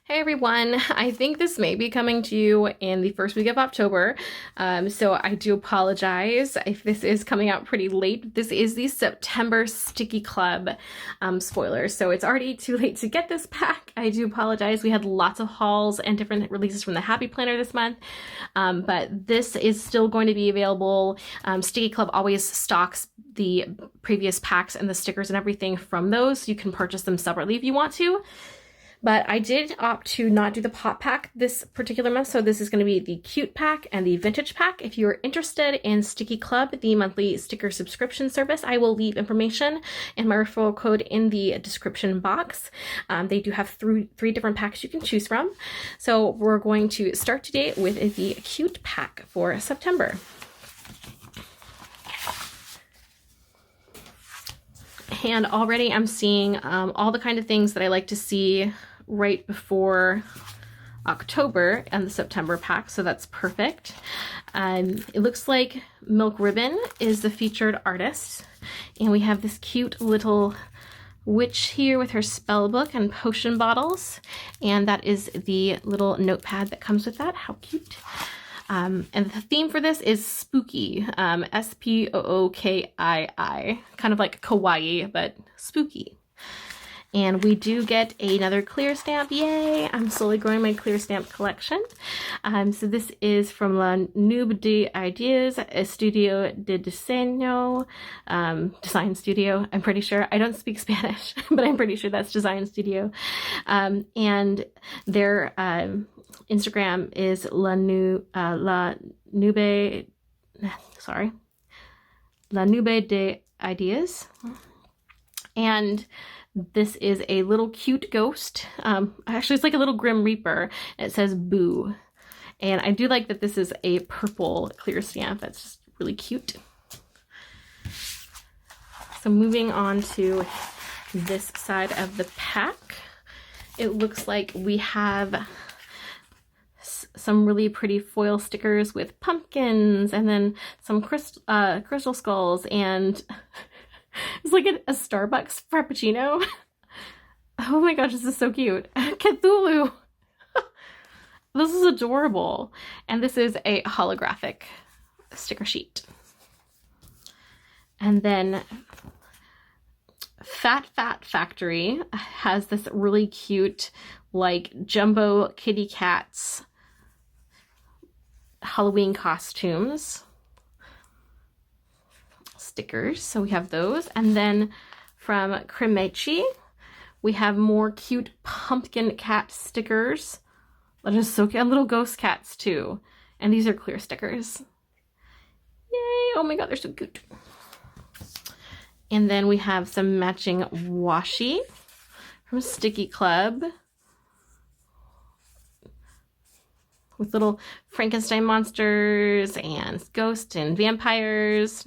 Hey everyone, I think this may be coming to you in the first week of October, so I do apologize if this is coming out pretty late. This is the September STICKII Club spoilers, so it's already too late to get this pack. I do apologize. We had lots of hauls and different releases from the Happy Planner this month, but this is still going to be available. STICKII Club always stocks the previous packs and the stickers and everything from those. You can purchase them separately if you want to. But I did opt to not do the pop pack this particular month, so this is going to be the cute pack and the vintage pack. If you're interested in STICKII Club, the monthly sticker subscription service, I will leave information and my referral code in the description box. They do have three different packs you can choose from. So we're going to start today with the cute pack for September. And already I'm seeing all the kind of things that I like to see right before October and the September pack, so that's perfect. It looks like Milk Ribbon is the featured artist, and we have this cute little witch here with her spell book and potion bottles, and that is the little notepad that comes with that. How cute. And the theme for this is spooky, Spookii, kind of like kawaii, but spooky. And we do get another clear stamp, yay! I'm slowly growing my clear stamp collection. So this is from La Nube de Ideas, Estudio de Diseño, Design Studio, I'm pretty sure. I don't speak Spanish, but I'm pretty sure that's Design Studio. And their Instagram is La Nube de Ideas. And this is a little cute ghost. Actually, it's like a little Grim Reaper. It says boo. And I do like that this is a purple clear stamp. That's just really cute. So moving on to this side of the pack, it looks like we have some really pretty foil stickers with pumpkins and then some crystal skulls, and it's like a Starbucks Frappuccino. Oh my gosh, this is so cute. Cthulhu! This is adorable. And this is a holographic sticker sheet. And then Fat Factory has this really cute, like, jumbo kitty cats Halloween costumes stickers, so we have those. And then from Cremici we have more cute pumpkin cat stickers that are so cute, and little ghost cats too, and these are clear stickers. Yay! Oh my god, they're so cute. And then we have some matching washi from STICKII Club with little Frankenstein monsters and ghosts and vampires.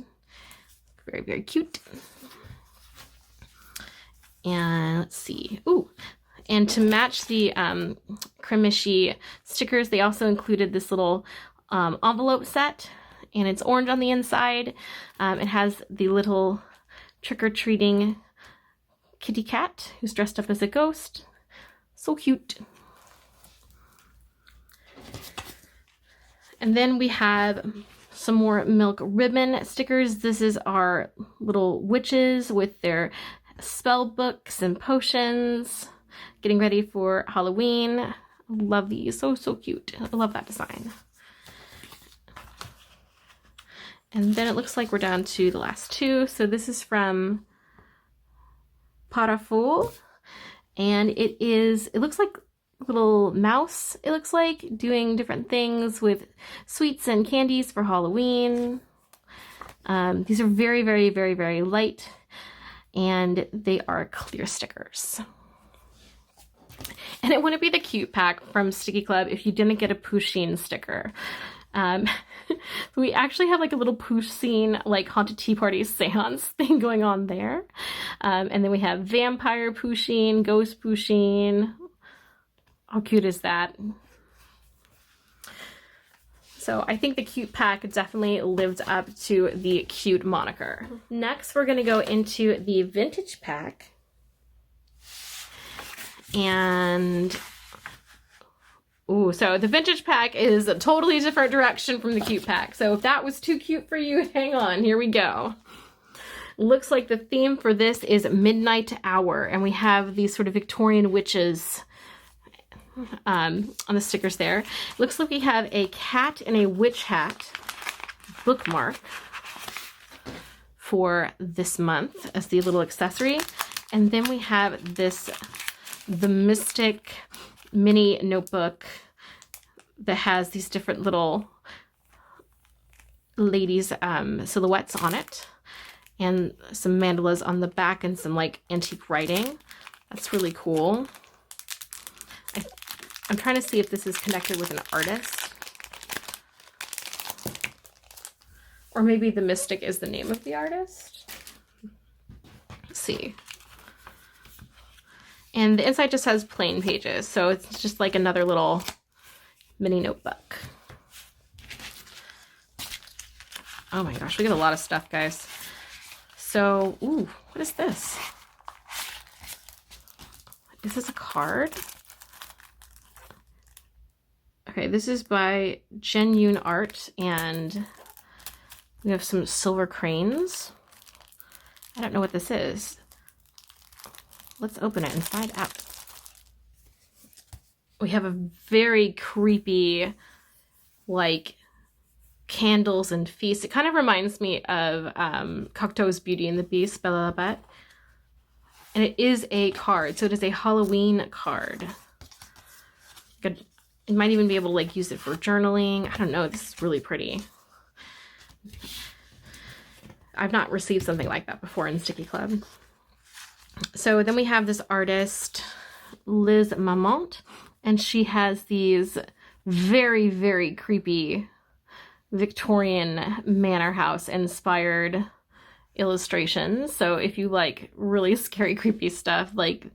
Very, very cute. And let's see. Ooh, and to match the Cremici stickers, they also included this little envelope set, and it's orange on the inside. It has the little trick-or-treating kitty cat who's dressed up as a ghost. So cute. And then we have some more Milk Ribbon stickers. This is our little witches with their spell books and potions, getting ready for Halloween. Love these, so cute. I love that design. And then it looks like we're down to the last two. So this is from Paraful, and it looks like little mouse, it looks like, doing different things with sweets and candies for Halloween. These are very, very, very, very light, and they are clear stickers. And it wouldn't be the cute pack from STICKII Club if you didn't get a Pusheen sticker. We actually have like a little Pusheen, like, haunted tea party seance thing going on there. And then we have vampire Pusheen, ghost Pusheen. How cute is that? So I think the cute pack definitely lived up to the cute moniker. Next, we're gonna go into the vintage pack. And Ooh, so the vintage pack is a totally different direction from the cute pack. So if that was too cute for you, hang on, here we go. Looks like the theme for this is Midnight Hour, and we have these sort of Victorian witches on the stickers there. Looks like we have a cat and a witch hat bookmark for this month as the little accessory. And then we have this, the Mystic mini notebook that has these different little ladies silhouettes on it, and some mandalas on the back and some like antique writing. That's really cool. I'm trying to see if this is connected with an artist, or maybe the Mystic is the name of the artist. Let's see. And the inside just has plain pages, so it's just like another little mini notebook. Oh my gosh, we get a lot of stuff, guys. So, ooh, what is this? Is this a card? Okay, this is by Genuine Art, and we have some silver cranes. I don't know what this is. Let's open it inside out. We have a very creepy, like, candles and feasts. It kind of reminds me of Cocteau's Beauty and the Beast by Lalabette. And it is a card, so it is a Halloween card. You might even be able to like use it for journaling. I don't know, this is really pretty. I've not received something like that before in Sticky Club. So then we have this artist, Liz Marmont, and she has these very, very creepy Victorian manor house inspired illustrations. So if you like really scary, creepy stuff, like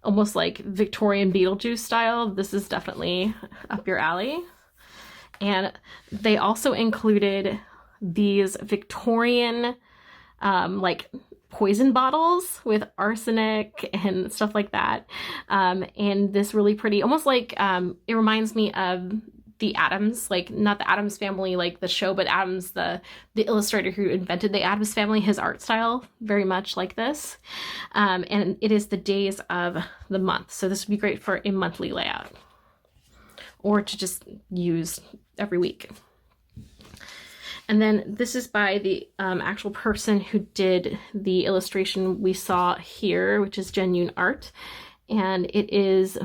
almost like Victorian Beetlejuice style, this is definitely up your alley. And they also included these Victorian like poison bottles with arsenic and stuff like that. And this really pretty, almost like it reminds me of the Addams, like not the Addams Family, like the show, but Addams, the illustrator who invented the Addams Family, his art style, very much like this. And it is the days of the month. So this would be great for a monthly layout or to just use every week. And then this is by the actual person who did the illustration we saw here, which is Genuine Art. And it is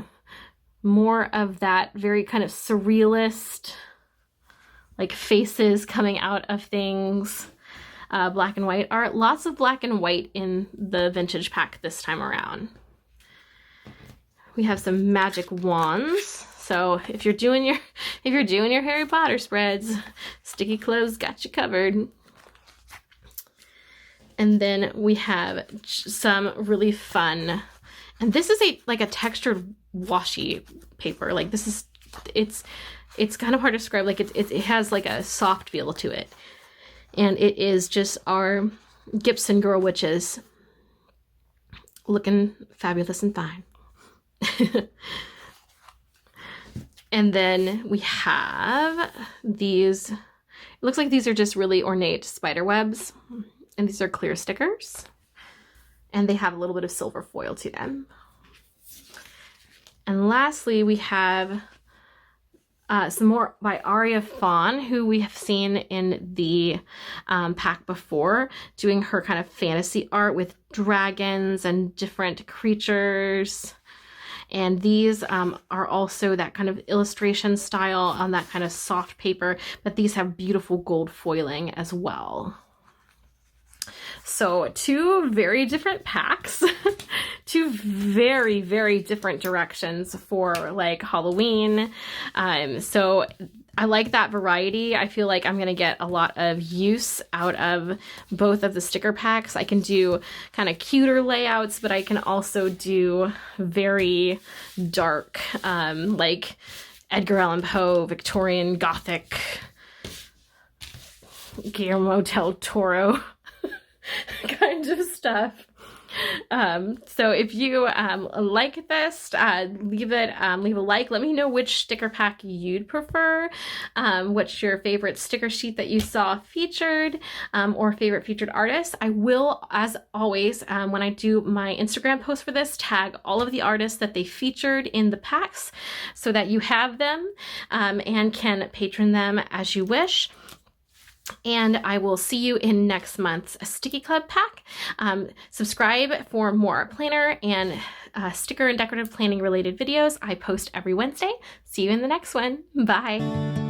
more of that very kind of surrealist, like faces coming out of things, black and white art. Lots of black and white in the vintage pack this time around. We have some magic wands. So if you're doing your Harry Potter spreads, Sticky Club's got you covered. And then we have some really fun, and this is like a textured washi paper. Like this is, it's kind of hard to describe. Like it has like a soft feel to it, and it is just our Gibson Girl Witches looking fabulous and fine. And then we have these, it looks like these are just really ornate spider webs, and these are clear stickers, and they have a little bit of silver foil to them. And lastly, we have some more by Aria Fawn, who we have seen in the pack before, doing her kind of fantasy art with dragons and different creatures. And these are also that kind of illustration style on that kind of soft paper, but these have beautiful gold foiling as well. So two very different packs, two very, very different directions for like Halloween. So I like that variety. I feel like I'm going to get a lot of use out of both of the sticker packs. I can do kind of cuter layouts, but I can also do very dark, like Edgar Allan Poe, Victorian Gothic, Guillermo del Toro kind of stuff. So if you like this, leave a like. Let me know which sticker pack you'd prefer. What's your favorite sticker sheet that you saw featured, or favorite featured artist. I will, as always, when I do my Instagram post for this, tag all of the artists that they featured in the packs so that you have them and can patron them as you wish. And I will see you in next month's Sticky Club pack. Subscribe for more planner and sticker and decorative planning related videos. I post every Wednesday. See you in the next one. Bye.